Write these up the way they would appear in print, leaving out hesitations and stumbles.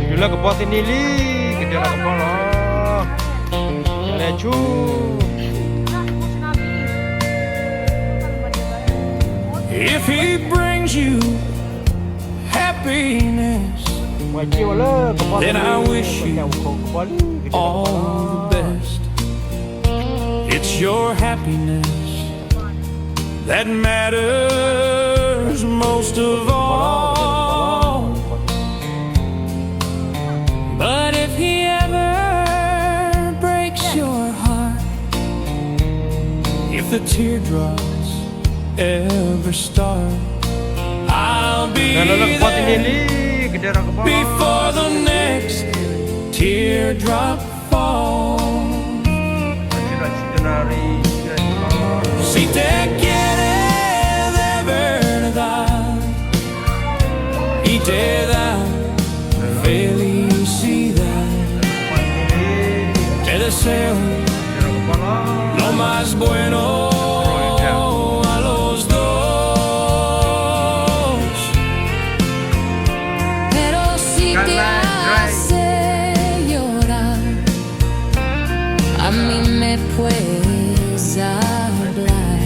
Jula ke bawah sini li, ke daerah kepala. Lecu. If he brings you happiness, then I wish you all the best. It's your happiness that matters most of all. But if he ever breaks your heart, if the teardrops ever start, I'll be there before the next teardrop falls. Si te quieres de verdad y te da felicidad, te deseo lo más bueno a los dos. Pero si te hace llorar, a mí me puedes hablar.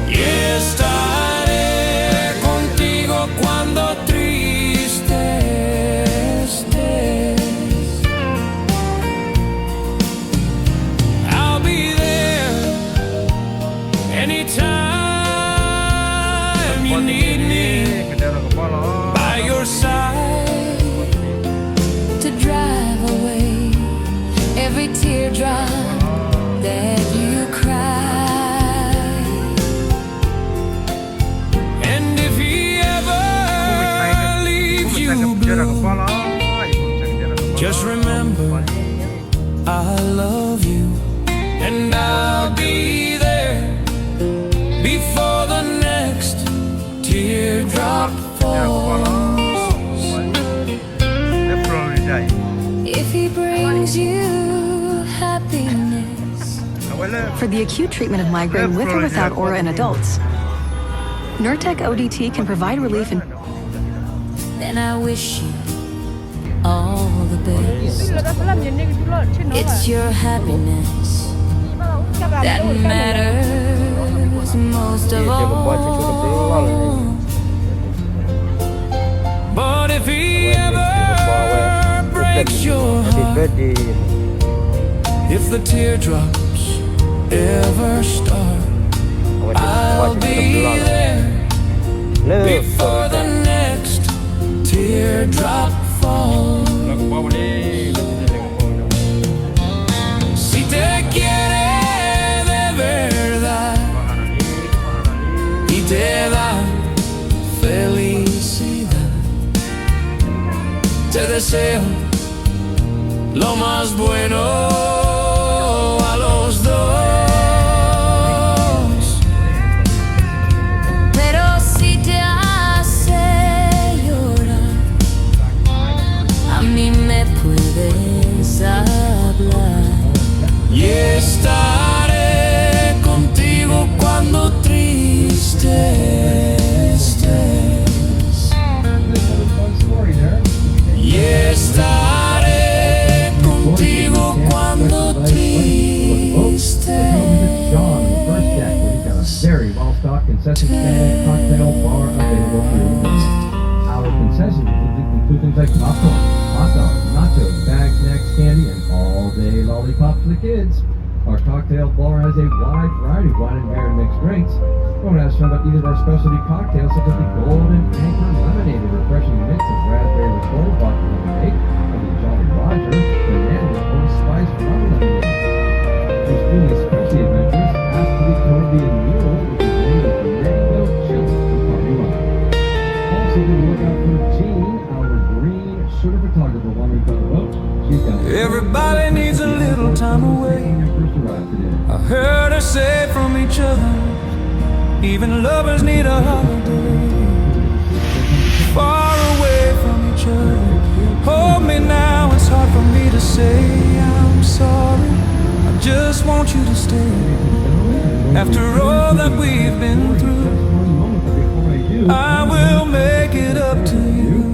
Y estaré contigo cuando triste estés. I'll be there anytime you need me, by your side, To drive away every teardrop that you cry. and if he ever leaves you blue, just remember I love you, and I'll be there before the next teardrop falls. If he brings you happiness. For the acute treatment of migraine with or without aura in adults, Nurtec ODT can provide relief in Then I wish you all the best. It's your happiness that matters most of all. But if he ever breaks your heart, if the teardrops ever start, I'll be there before the next teardrop falls. Si te quiere de verdad y te da felicidad, te deseo lo más bueno a los dos. Pero si te hace llorar, a mí me puedes hablar. Y estaré contigo cuando triste estés. Y estaré contigo cuando triste Very well-stocked concession stand cocktail bar available for your needs. Our concessions include things like popcorn, hot dogs, nachos, bags, snacks, candy, and all-day lollipops for the kids. Our cocktail bar has a wide variety of wine and beer and mixed drinks. Don't ask about either of our specialty cocktails, such as the Golden Anchor Lemonade, a refreshing mix of raspberry with cold vodka lemonade, and the Jolly Roger banana or spice rum lemonade. Who's feeling especially adventurous, ask to be Colombian Mule, which is made with mango, chili, and party rum. Also, be on the lookout for Jean, our green shooter photographer, wandering from the boat. She's got Everybody needs a little time away. first arrived today. I heard her say from each other, even lovers need a holiday. Far away from each other, hold me now, it's hard for me to say I'm sorry. I just want you to stay. After all that we've been through, I will make it up to you.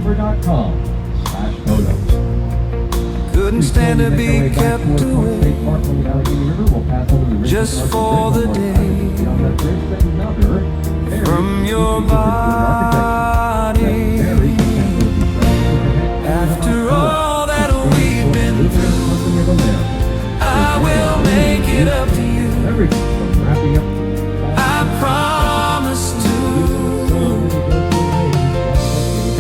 vancouver.com/photos. Couldn't stand to be kept away just for the day from your body. After all that we've been through, I will make it up to you. I promise to.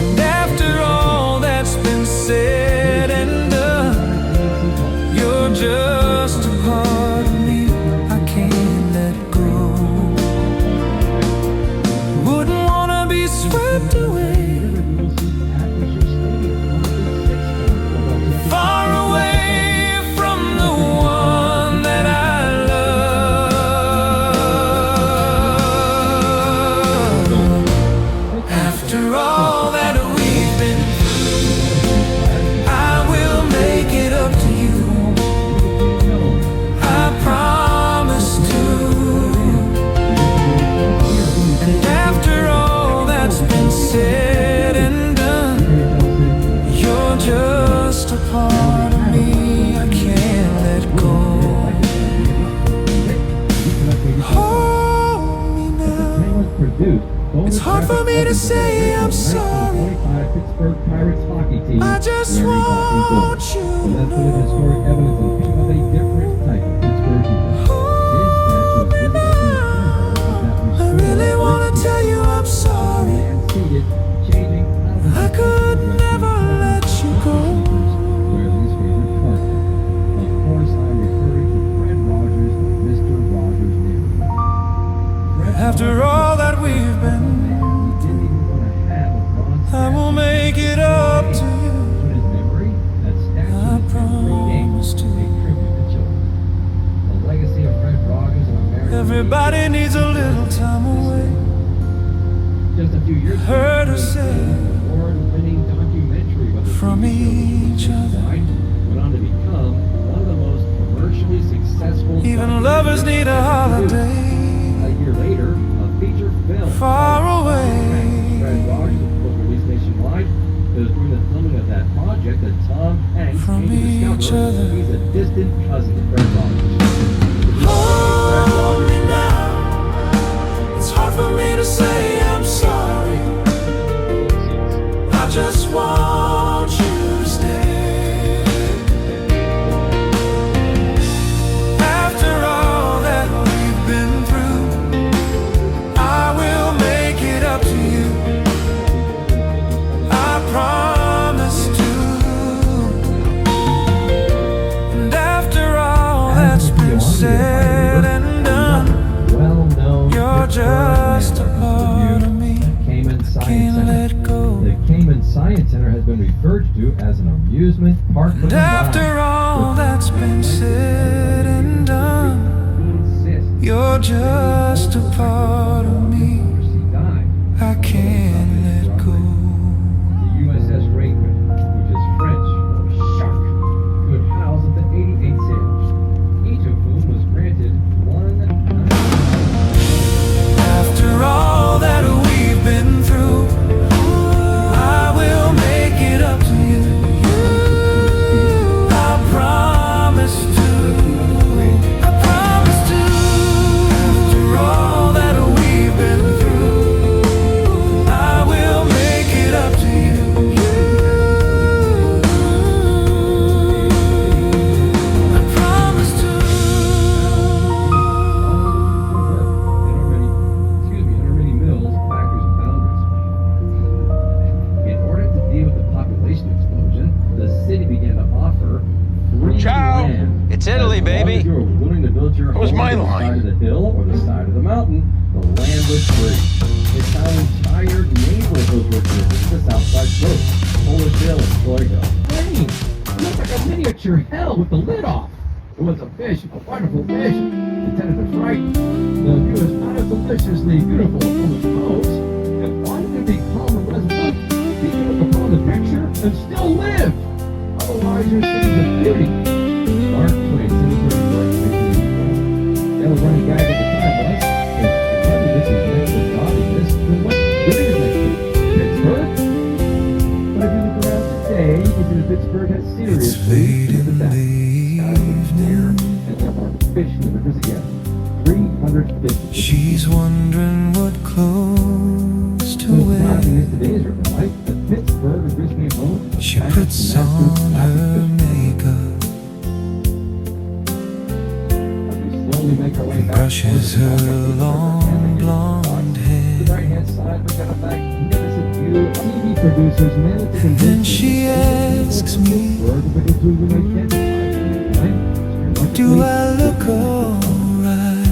And after all that's been said and done, you're just a part of me I can't let go. Wouldn't wanna be swept away, far away from the one that I love. After all that we've been through, I will make it up to you. I promise to. And after all that's been said and done, you're just a part of me I can't let go. Hold me now. It's hard for me to say I'm sorry. I just want you to hold me now. I really wanna tell you I'm sorry. I could never let you go. Of course, I'm referring to Fred Rogers of Mr. Rogers' Neighborhood. After all that we've been, I will make it up to you. I promise to. The legacy of Fred Rogers and American Everybody needs a little time away. just a few years Heard her say award-winning documentary about the from TV show each other. went on to become one of the most commercially successful. Even lovers need a holiday. A year later, a feature film Far away. Fred Rogers was released nationwide. It was during the filming of that project that Tom Hanks From came to each discover other. he's a distant cousin of Fred Rogers. Hold me now. It's hard for me to say I'm sorry. I just want you to stay. After all that we've been through, I will make it up to you. I promise to. And after all that's been said and done, Well-known you're just a part of me. Cayman Science Can't Center. let go. The Cayman Science Center has been referred to as an amusement park for And the mind. after all that's been said and done, you're just a part of me I can't let go. The USS Raymond, which is French for shark, could house up to 88 sailors, each of whom was granted one night. After all that we've been through, I will make it up to you. I promise to. I promise to. After all that we've been through, I will make it up to you. I promise to. Already mills, factories, and foundries. In order to deal with the population explosion, the city began to offer free Ciao. land. It's Italy, As long baby. as you were willing to build your That was home my on the line. side of the hill or the side of the mountain, the land was free. It's how entire neighborhoods were built to the Southside Slope, Polish Hill, and Troy Hill. Rain! It looked like a miniature hell with the lid off. It was a fish, a wonderful fish, intended to frighten. The view is not as deliciously beautiful as some boats. And why did they call the resident? He could look upon the picture and still live. Otherwise, your city's a beauty. Mark Twain said it very much. The other running gag at the time was, if this is next to godliness, then what good is next to Pittsburgh? But Pittsburgh has It's seriously late in the the skies are clear, evening. and there are fish in the rivers again. 350. She's wondering what clothes to So wear. surprising is today's river life, the Pittsburgh Originally Home. She puts on her makeup Slowly make our way and back brushes towards the her Norfolk River long Avenue. blonde To the hair. right-hand side, we've got a magnificent view. TV producers managed to convince Then me she that asks me, Pittsburgh is a good tool you might get. do I look alright?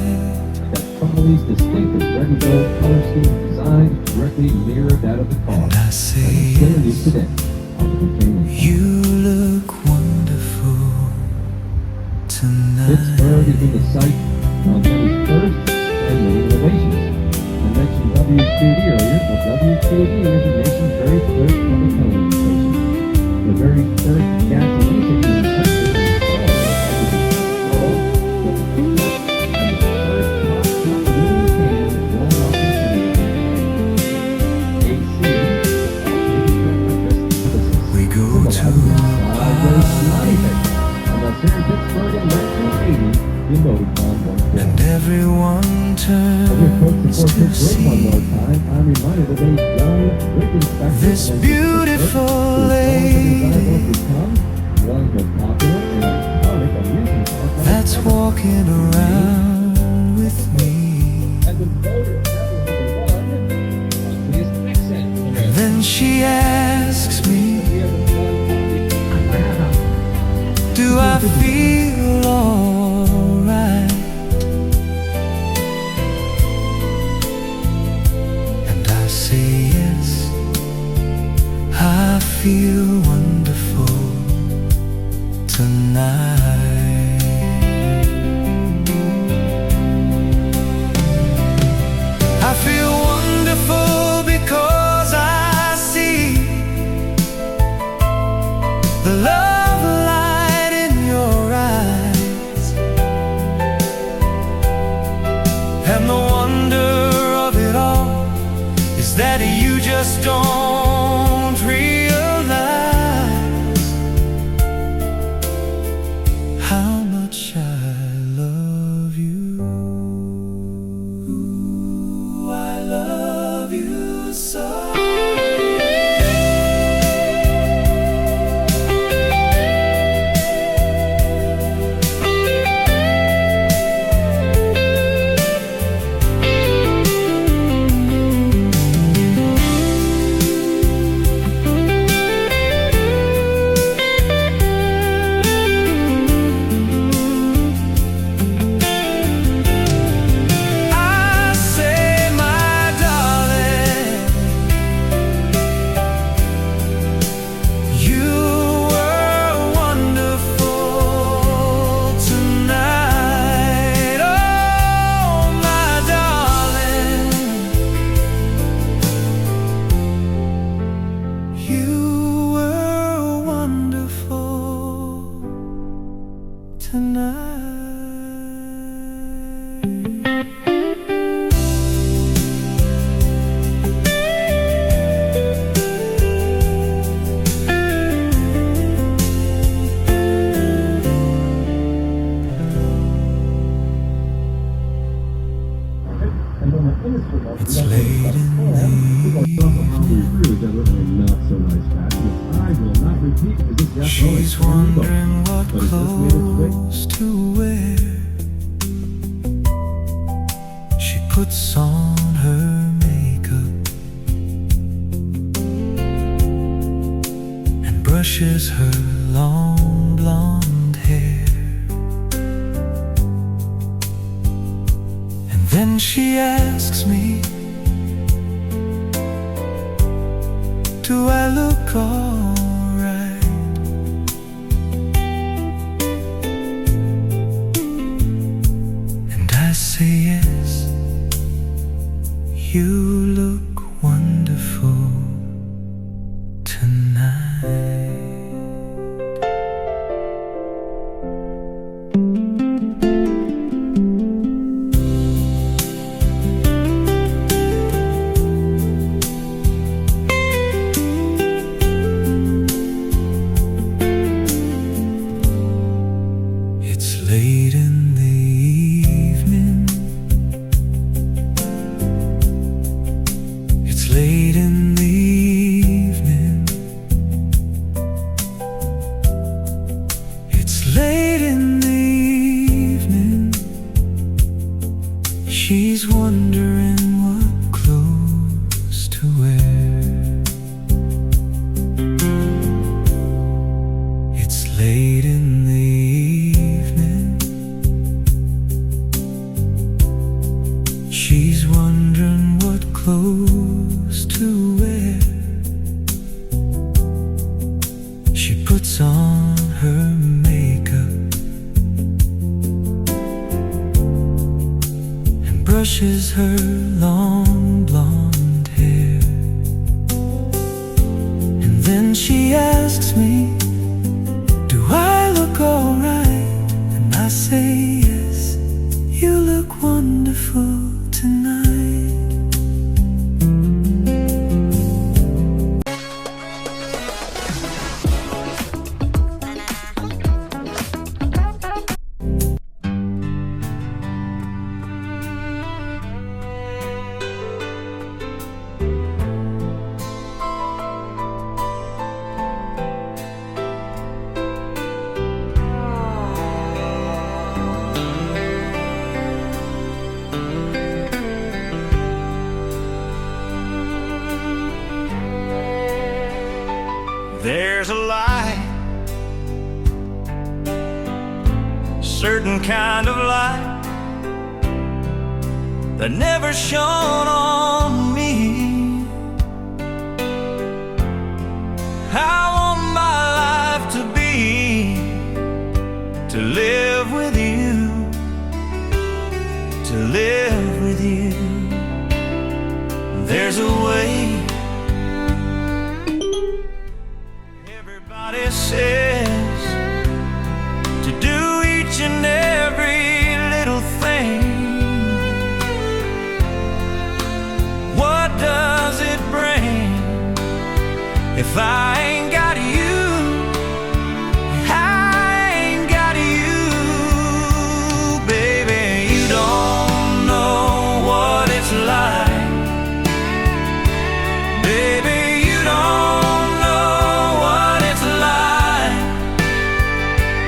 That Connolly's distinctive red-and-gold color scheme design directly mirrored that of the car. And I say Still in use yes, today on the container. you look wonderful Pittsburgh has tonight. been the site of Kelly's first and many innovations. I mentioned WQD earlier. Well, WQD is the nation's very first public television station. The very first gasoline station in the country to install it was and the first pop aluminum can blown off the AC. We go to Pittsburgh in 1980, the emoticon once more. and everyone As we approach turns the to Fort Pitt Bridge one see more time, I'm reminded of a young bridge inspector. this and beautiful who lady has become one of the popular and iconic amusement parks. that's walking around with me. And the voter his accent. And then she asks me, do I feel alright? And I say yes, I feel wonderful tonight. I feel wonderful because I see the love light in your eyes, and the wonder of it all is that you just don't realize how much I love you. I love you so. I say, my darling, you were wonderful tonight. Oh, my darling, you were wonderful tonight. It's late in the evening. She's wondering what clothes to wear. She puts on her makeup and brushes her long blonde hair. And then she asks me, do I look alright? And I say yes, you look wonderful tonight. late in the evening. It's late in the evening. She's wondering what clothes to wear. It's late in the evening. She's wondering what clothes to wear. She puts on her makeup and brushes her long blonde hair. And then she asks me, do I look alright? And I say yes, you look wonderful tonight. There's a light, certain kind of light that never shone on me. I want my life to be, to live with you, to live with you. There's a way. Everybody says to do each and every little thing. What does it bring if I ain't got you? I ain't got you, baby. You don't know what it's like, baby. You don't know what it's like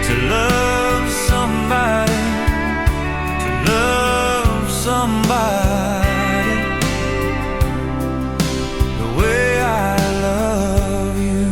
to love somebody, to love somebody the way I love you.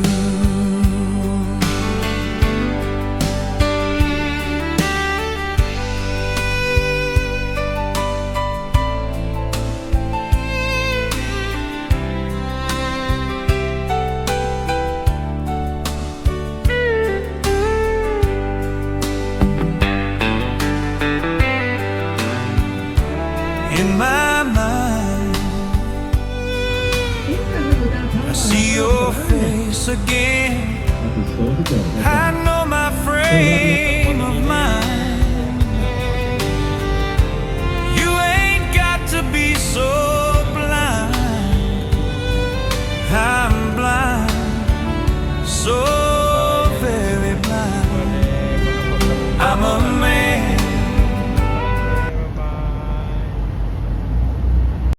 In my mind, I see your face again. I know my frame of mind.